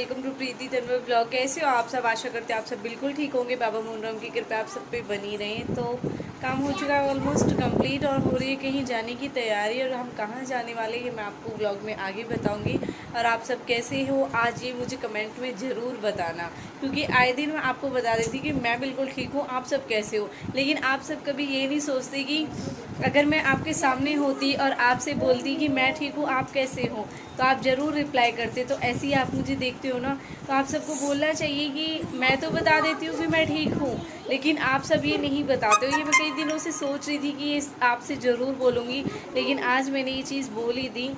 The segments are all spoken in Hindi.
Welcome to Preeti Tanwar blog. कैसे हो आप सब? आशा करते हैं आप सब बिल्कुल ठीक होंगे। बाबा मोहनराम की कृपा आप सब पे बनी रहे। तो काम हो चुका है ऑलमोस्ट कंप्लीट और हो रही है कहीं जाने की तैयारी। और हम कहाँ जाने वाले हैं मैं आपको ब्लॉग में आगे बताऊंगी। और आप सब कैसे हो आज ये मुझे कमेंट में ज़रूर बताना, क्योंकि आए दिन मैं आपको बता देती कि मैं बिल्कुल ठीक हूँ, आप सब कैसे हो। लेकिन आप सब कभी ये नहीं सोचते कि अगर मैं आपके सामने होती और आपसे बोलती कि मैं ठीक हूँ, आप कैसे हो, तो आप ज़रूर रिप्लाई करते। तो ऐसे ही आप मुझे देखते हो ना, तो आप सबको बोलना चाहिए कि मैं तो बता देती हूँ कि मैं ठीक हूँ, लेकिन आप सब ये नहीं बताते हो। ये मैं कई दिनों से सोच रही थी कि ये आपसे ज़रूर बोलूँगी, लेकिन आज मैंने ये चीज़ बोली थी।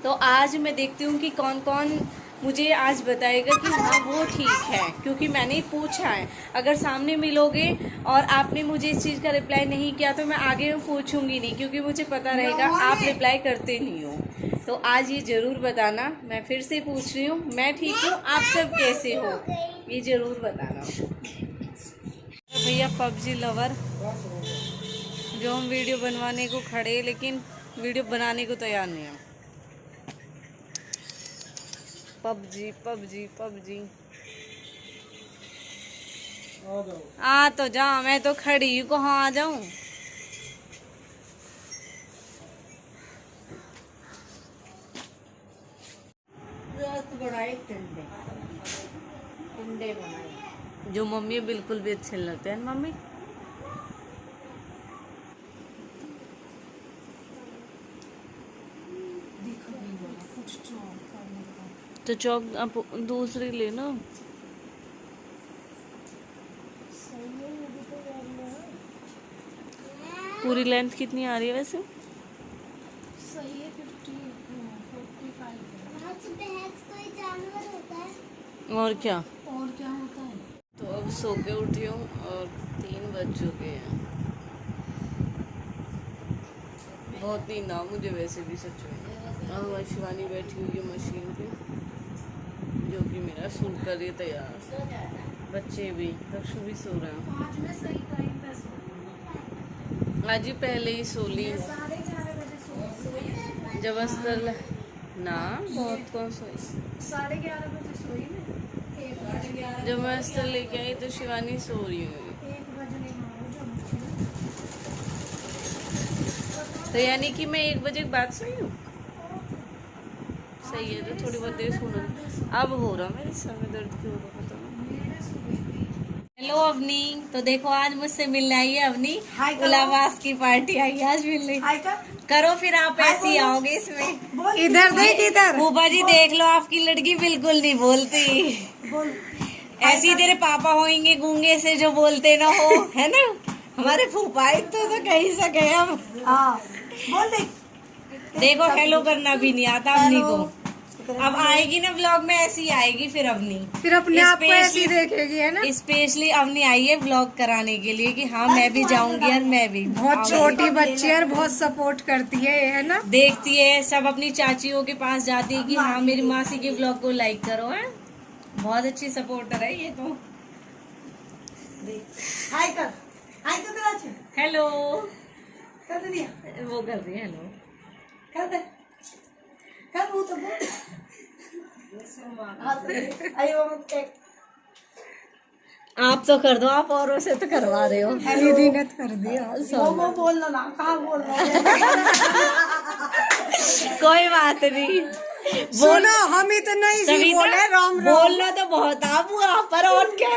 तो आज मैं देखती हूँ कि कौन कौन मुझे आज बताएगा कि हाँ वो ठीक है, क्योंकि मैंने पूछा है। अगर सामने मिलोगे और आपने मुझे इस चीज़ का रिप्लाई नहीं किया तो मैं आगे में पूछूंगी नहीं, क्योंकि मुझे पता रहेगा आप रिप्लाई करते नहीं हो। तो आज ये ज़रूर बताना। मैं फिर से पूछ रही हूँ, मैं ठीक हूँ, आप सब कैसे हो, ये ज़रूर बताना। भैया पबजी लवर जो हम वीडियो बनवाने को खड़े, लेकिन वीडियो बनाने को तैयार नहीं है। पबजी पबजी पबजी आ तो जा, मैं तो खड़ी हूँ, कहाँ आ जाऊं। जो मम्मी बिल्कुल भी अच्छे लगते हैं मम्मी। तो चौक आप दूसरी ले लो। पूरी लेंथ कितनी आ रही है वैसे? सही है 45। कोई जानवर होता है और क्या होता है। तो अब सो के उठी हूँ और 3 बज चुके हैं। बहुत नींद आ मुझे वैसे भी सच में। और शिवानी बैठी हुई है मशीन पे, जो कि मेरा सूट कर रही है तैयार। बच्चे भी, दक्षु भी सो रहे हैं। आज मैं सही टाइम पे सोई। आज ही पहले ही सो ली। 11:30 बजे सोई। जब अस्तर ना बहुत कौन सोई। 11:30 बजे सोई मैं। 1 बजे 11। जब मैं अस्तर लेके आई तो शिवानी सो रही हुई। 1 बजने वाला जब तो यानी कि मैं 1 बजे के बाद सोई हूँ। सही है, तो थोड़ी बहुत देर सोना। अब हो रहा मेरे सर में दर्द क्यों हो रहा पता नहीं। हेलो अवनी, तो देखो आज मुझसे मिलने आई है अवनी। उलावास की पार्टी आई है आज मिलने। करो फिर आप ऐसी आओगे इसमें। इधर देख इधर। फूफा जी देख लो, आपकी लड़की बिल्कुल नहीं बोलती। ऐसी तेरे पापा होंगे गूंगे से जो बोलते ना हो, है ना। हमारे फूफा तो कहीं से गए हम। बोल दे। देखो हेलो करना भी नहीं आता अवनी को। अब आएगी ना व्लॉग में, ऐसी आएगी फिर अवनी। फिर अपने आप को ऐसी देखेगी, है ना। स्पेशली अवनी आई है व्लॉग कराने के लिए कि हाँ मैं भी जाऊंगी और मैं भी। बहुत छोटी बच्ची है और बहुत सपोर्ट करती है ना। देखती है सब, अपनी चाचियों के पास जाती है कि हाँ मेरी मासी के व्लॉग को लाइक करो। है बहुत अच्छी सपोर्टर है ये तो। हाय कर, हाय कर। हेलो कर दे दिया। वो कर रही है हेलो। कर दे, कर वो तो बोल। अरे वो मत। आप तो कर दो, आप औरों से तो करवा रहे हो। दीदी ने कर दिया। वो बोलना ना, कहाँ बोल रहा कोई बात नहीं। सुनो हम इतना ही बोले राम राम। बोलना तो बहुत आप हुआ पर और क्या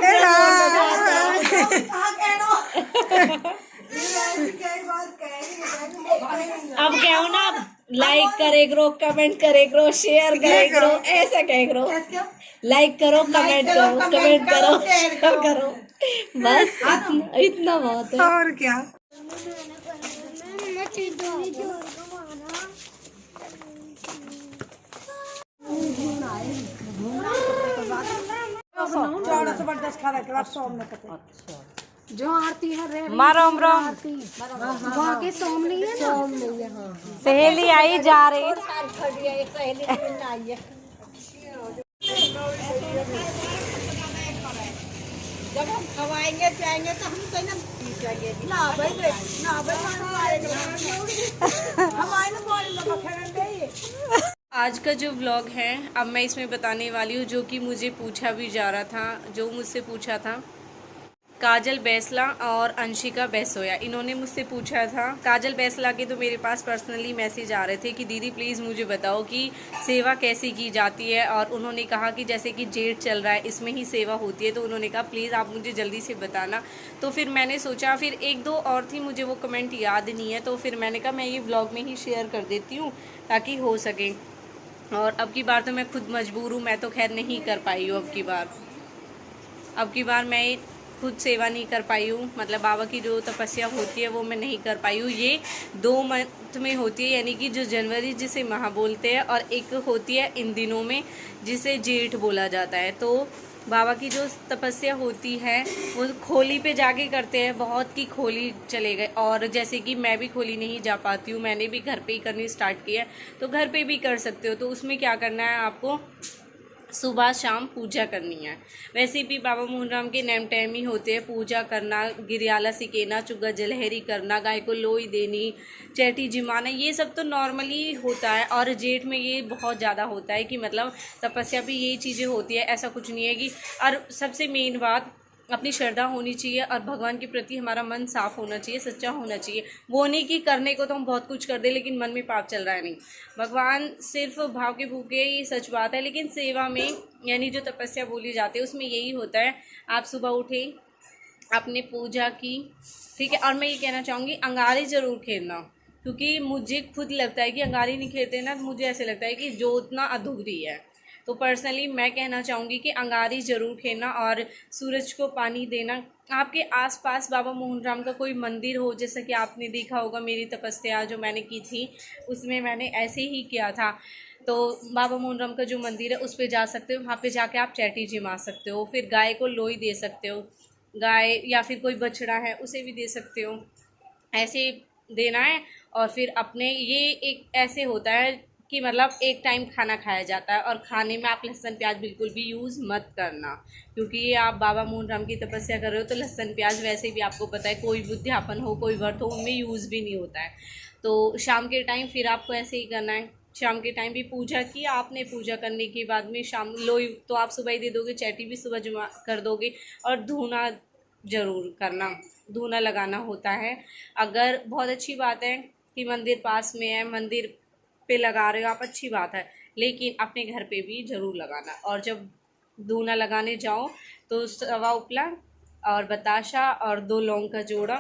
अब क्या हो ना, लाइक करे करो, कमेंट करे करो, शेयर करे करो, ऐसा कहे करो। लाइक करो, कमेंट करो, कमेंट करो, शेयर करो, बस इतना बहुत है। और क्या। जो आरती है राम राम। वहाँ के सोम नहीं है ना। सहेली आई जा रही। जब हम खवाएंगे पियाएंगे तो हम कोई ना पिएंगे ना भाई ना भाई हमारे ना बोल आज का जो व्लॉग है अब मैं इसमें बताने वाली हूँ, जो कि मुझे पूछा भी जा रहा था, जो मुझसे पूछा था काजल बैसला और अंशिका बैसोया, इन्होंने मुझसे पूछा था। काजल बैसला के तो मेरे पास पर्सनली मैसेज आ रहे थे कि दीदी प्लीज़ मुझे बताओ कि सेवा कैसे की जाती है, और उन्होंने कहा कि जैसे कि जेठ चल रहा है इसमें ही सेवा होती है, तो उन्होंने कहा प्लीज़ आप मुझे जल्दी से बताना। तो फिर मैंने सोचा, फिर एक दो और थी, मुझे वो कमेंट याद नहीं है, तो फिर मैंने कहा मैं ये व्लॉग में ही शेयर कर देती हूँ ताकि हो सके। और अब की बार तो मैं खुद मजबूर हूँ, मैं तो खैर नहीं कर पाई हूँ अब की बार मैं खुद सेवा नहीं कर पाई हूँ, मतलब बाबा की जो तपस्या होती है वो मैं नहीं कर पाई हूँ। ये 2 मंथ में होती है, यानी कि जो जनवरी जिसे माह बोलते हैं, और एक होती है इन दिनों में जिसे जेठ बोला जाता है। तो बाबा की जो तपस्या होती है वो खोली पे जाके करते हैं, बहुत की खोली चले गए। और जैसे कि मैं भी खोली नहीं जा पाती हूँ, मैंने भी घर पे ही करनी स्टार्ट की है, तो घर पे भी कर सकते हो। तो उसमें क्या करना है, आपको सुबह शाम पूजा करनी है। वैसे भी बाबा मोहनराम के नेम टाइम ही होते हैं पूजा करना, गिरियाला सिकेना, चुग्गा जलहरी करना, गाय को लोई देनी, चैटी जिमाना, ये सब तो नॉर्मली होता है। और जेठ में ये बहुत ज़्यादा होता है कि मतलब तपस्या भी यही चीज़ें होती है, ऐसा कुछ नहीं है कि। और सबसे मेन बात, अपनी श्रद्धा होनी चाहिए और भगवान के प्रति हमारा मन साफ़ होना चाहिए, सच्चा होना चाहिए। वो नहीं कि करने को तो हम बहुत कुछ कर दें लेकिन मन में पाप चल रहा है, नहीं। भगवान सिर्फ भाव के भूखे, ये सच बात है, लेकिन सेवा में यानी जो तपस्या बोली जाती है उसमें यही होता है। आप सुबह उठे, आपने पूजा की, ठीक है। और मैं ये कहना चाहूँगी, अंगारे ज़रूर खेलना, क्योंकि मुझे खुद लगता है कि अंगारी नहीं खेलते ना, तो मुझे ऐसे लगता है कि जोतना अधूरी है। तो पर्सनली मैं कहना चाहूँगी कि अंगारी ज़रूर खेलना और सूरज को पानी देना। आपके आसपास बाबा मोहनराम का कोई मंदिर हो, जैसा कि आपने देखा होगा मेरी तपस्या जो मैंने की थी उसमें मैंने ऐसे ही किया था। तो बाबा मोहनराम का जो मंदिर है उस पर जा सकते हो, वहाँ पे जाके आप चैटी जिमा सकते हो, फिर गाय को लोई दे सकते हो, गाय या फिर कोई बछड़ा है उसे भी दे सकते हो, ऐसे देना है। और फिर अपने ये एक ऐसे होता है कि मतलब एक टाइम खाना खाया जाता है, और खाने में आप लहसुन प्याज बिल्कुल भी यूज़ मत करना, क्योंकि ये आप बाबा मोहनराम की तपस्या कर रहे हो, तो लहसुन प्याज वैसे भी आपको पता है कोई भी उद्यापन हो, कोई व्रत हो, उनमें यूज़ भी नहीं होता है। तो शाम के टाइम फिर आपको ऐसे ही करना है। शाम के टाइम भी पूजा की आपने, पूजा करने के बाद में शाम लोई तो आप सुबह ही दे दोगे, चैटी भी सुबह जमा कर दोगे, और धूना ज़रूर करना, धूना लगाना होता है। अगर बहुत अच्छी बात है कि मंदिर पास में है, मंदिर पे लगा रहे हो आप, अच्छी बात है, लेकिन अपने घर पे भी ज़रूर लगाना। और जब धूना लगाने जाओ तो सवा उपला और बताशा और 2 लौंग का जोड़ा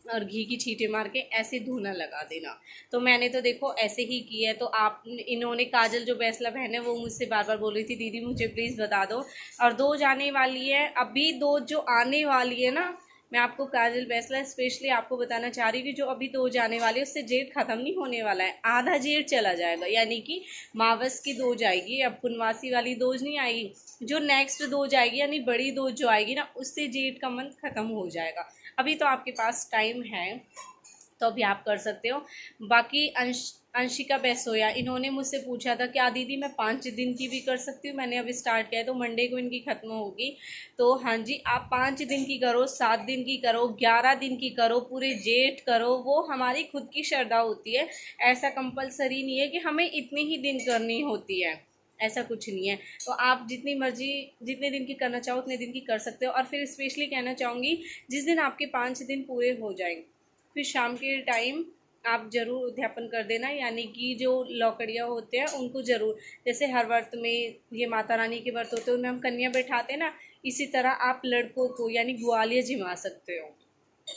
और घी की छींटे मार के ऐसे धूना लगा देना। तो मैंने तो देखो ऐसे ही किया है। तो आप, इन्होंने काजल जो बैसला बहन है वो मुझसे बार बार बोल रही थी दीदी मुझे प्लीज़ बता दो। और 2 जाने वाली है, अभी 2 जो आने वाली है ना, मैं आपको काजल बैसला स्पेशली आपको बताना चाह रही हूँ कि जो अभी 2 जाने वाली है उससे जेठ ख़त्म नहीं होने वाला है, आधा जेठ चला जाएगा, यानी कि मावस की 2 जाएगी, अब पुनवासी वाली 2 नहीं आएगी, जो नेक्स्ट 2 जाएगी यानी बड़ी 2 जो आएगी ना, उससे जेठ का मंथ ख़त्म हो जाएगा। अभी तो आपके पास टाइम है, तो अभी आप कर सकते हो। बाकी अंशिका बैसोया, इन्होंने मुझसे पूछा था क्या दीदी मैं 5 दिन की भी कर सकती हूँ, मैंने अभी स्टार्ट किया है तो मंडे को इनकी ख़त्म होगी। तो हाँ जी, आप 5 दिन की करो, 7 दिन की करो, 11 दिन की करो, पूरे जेठ करो, वो हमारी खुद की श्रद्धा होती है। ऐसा कंपलसरी नहीं है कि हमें इतने ही दिन करनी होती है, ऐसा कुछ नहीं है। तो आप जितनी मर्जी जितने दिन की करना चाहो उतने दिन की कर सकते हो। और फिर स्पेशली कहना चाहूँगी, जिस दिन आपके 5 दिन पूरे हो जाएंगे फिर शाम के टाइम आप ज़रूर उद्यापन कर देना, यानी कि जो लौकड़ियाँ होते हैं उनको ज़रूर, जैसे हर व्रत में ये माता रानी के व्रत होते हैं उनमें हम कन्या बैठाते हैं ना, इसी तरह आप लड़कों को यानी ग्वालिया जिमा सकते हो,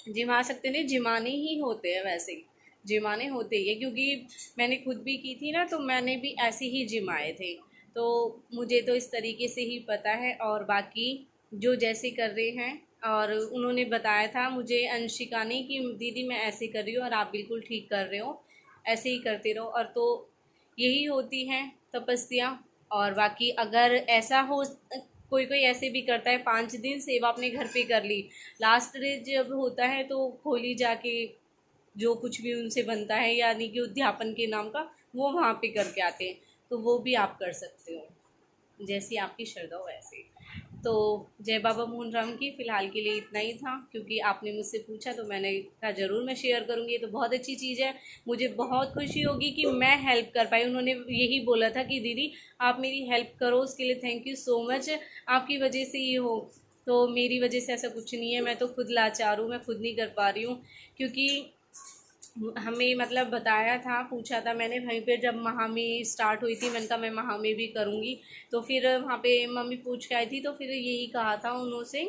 जिमा सकते नहीं जिमाने ही होते हैं, वैसे ही जिमाने होते ही है, क्योंकि मैंने खुद भी की थी ना, तो मैंने भी ऐसे ही जिमाए थे, तो मुझे तो इस तरीके से ही पता है। और बाकी जो जैसे कर रहे हैं, और उन्होंने बताया था मुझे अंशिका ने कि दीदी मैं ऐसे कर रही हूँ और आप बिल्कुल ठीक कर रहे हो, ऐसे ही करते रहो। और तो यही होती है तपस्या। और बाकी अगर ऐसा हो, कोई कोई ऐसे भी करता है 5 दिन सेवा अपने घर पे कर ली, लास्ट डे जब होता है तो खोली जाके जो कुछ भी उनसे बनता है यानी कि उद्यापन के नाम का, वो वहाँ पे करके आते हैं, तो वो भी आप कर सकते हो, जैसी आपकी श्रद्धा हो वैसे। तो जय बाबा मोहन राम की फ़िलहाल के लिए इतना ही था, क्योंकि आपने मुझसे पूछा तो मैंने कहा ज़रूर मैं शेयर करूँगी। ये तो बहुत अच्छी चीज़ है, मुझे बहुत खुशी होगी कि मैं हेल्प कर पाई। उन्होंने यही बोला था कि दीदी आप मेरी हेल्प करो, उसके लिए थैंक यू सो मच, आपकी वजह से ये हो। तो मेरी वजह से ऐसा कुछ नहीं है, मैं तो खुद लाचार हूँ, मैं खुद नहीं कर पा रही हूँ। क्योंकि हमें मतलब बताया था, पूछा था मैंने वहीं पे जब महामी स्टार्ट हुई थी, मैंने कहा मैं महामी भी करूँगी। तो फिर वहाँ पे मम्मी पूछ के आई थी, तो फिर यही कहा था उन्होंने,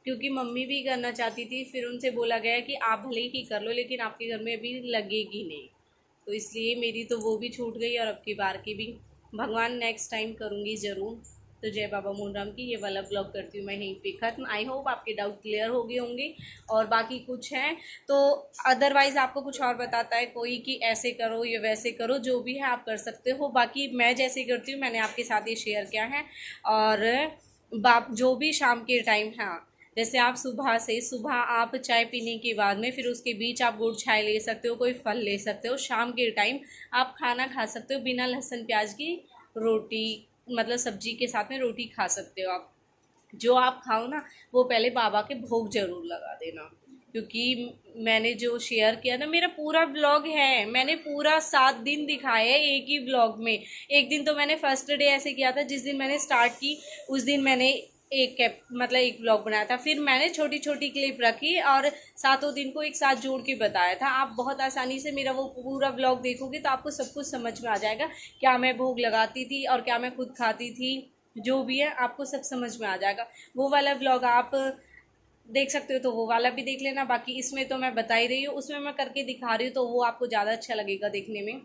क्योंकि मम्मी भी करना चाहती थी। फिर उनसे बोला गया कि आप भले ही कर लो, लेकिन आपके घर में अभी लगेगी नहीं। तो इसलिए मेरी तो वो भी छूट गई, और अब की बार की भी भगवान नेक्स्ट टाइम करूँगी ज़रूर। तो जय बाबा मोहन राम की ये वाला ब्लॉग करती हूँ मैं यहीं पे ख़त्म। आई होप आपके डाउट क्लियर हो गए होंगे, और बाकी कुछ हैं तो अदरवाइज़ आपको कुछ और बताता है कोई कि ऐसे करो या वैसे करो, जो भी है आप कर सकते हो। बाकी मैं जैसे करती हूँ मैंने आपके साथ ये शेयर किया है। और बाप जो भी शाम के टाइम, हाँ जैसे आप सुबह आप चाय पीने के बाद में फिर उसके बीच आप गुड़ चाय ले सकते हो, कोई फल ले सकते हो। शाम के टाइम आप खाना खा सकते हो बिना लहसुन प्याज की, रोटी मतलब सब्जी के साथ में रोटी खा सकते हो आप। जो आप खाओ ना वो पहले बाबा के भोग जरूर लगा देना, क्योंकि मैंने जो शेयर किया था, मेरा पूरा ब्लॉग है, मैंने पूरा 7 दिन दिखाया है एक ही ब्लॉग में। एक दिन तो मैंने फर्स्ट डे ऐसे किया था, जिस दिन मैंने स्टार्ट की उस दिन मैंने एक ब्लॉग बनाया था। फिर मैंने छोटी छोटी क्लिप रखी और 7 दिन को एक साथ जोड़ के बताया था। आप बहुत आसानी से मेरा वो पूरा ब्लॉग देखोगे तो आपको सब कुछ समझ में आ जाएगा, क्या मैं भोग लगाती थी और क्या मैं खुद खाती थी, जो भी है आपको सब समझ में आ जाएगा। वो वाला ब्लॉग आप देख सकते हो तो वो वाला भी देख लेना। बाकी इसमें तो मैं बता ही रही हूँ, उसमें मैं करके दिखा रही हूँ तो वो आपको ज़्यादा अच्छा लगेगा देखने में।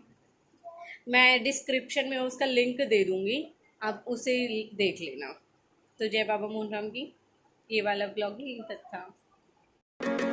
मैं डिस्क्रिप्शन में उसका लिंक दे दूँगी, आप उसे देख लेना। तो जय बाबा मोहन राम की ये वाला ब्लॉग यहीं तक था।